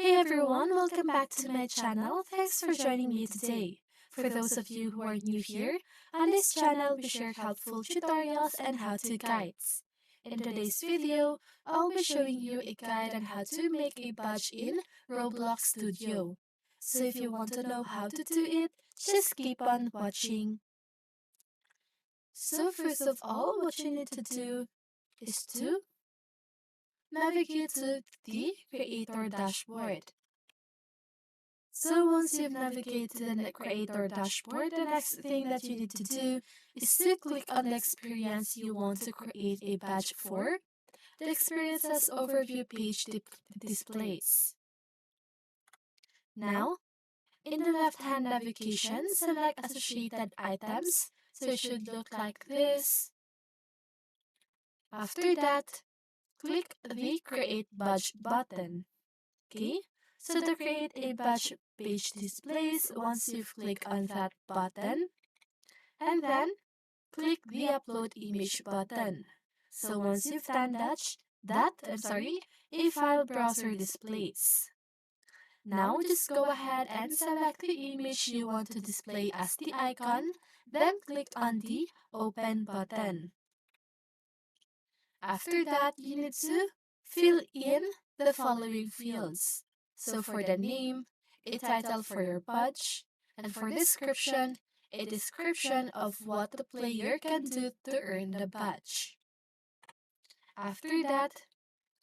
Hey everyone, welcome back to my channel. Thanks for joining me today. For those of you who are new here, on this channel we share helpful tutorials and how-to guides. In today's video, I'll be showing you a guide on how to make a badge in Roblox Studio. So if you want to know how to do it, just keep on watching. So first of all, what you need to do is to navigate to the Creator dashboard. So once you've navigated to the Creator dashboard, the next thing that you need to do is to click on the experience you want to create a badge for. The Experiences Overview page displays. Now, in the left-hand navigation, select Associated Items, so it should look like this. After that, click the Create Badge button. Okay? So to create a badge page displays, once you click on that button, and then click the Upload Image button. So once you've done a file browser displays. Now just go ahead and select the image you want to display as the icon, then click on the Open button. After that, you need to fill in the following fields. So for the name, a title for your badge, and for description, a description of what the player can do to earn the badge. After that,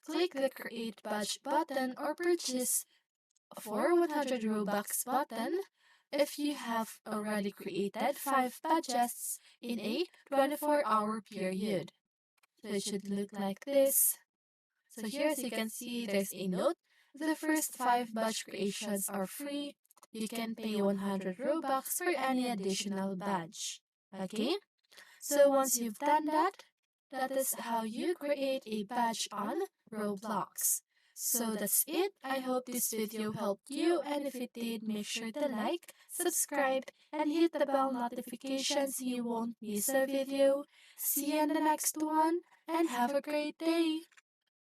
click the Create Badge button or Purchase for 100 Robux button if you have already created 5 badges in a 24-hour period. So it should look like this. So here, as you can see, there's a note. The first 5 badge creations are free. You can pay 100 Robux for any additional badge. Okay? So once you've done that, that is how you create a badge on Roblox. So that's it. I hope this video helped you, and if it did, make sure to like, subscribe, and hit the bell notification so you won't miss a video. See you in the next one, and have a great day!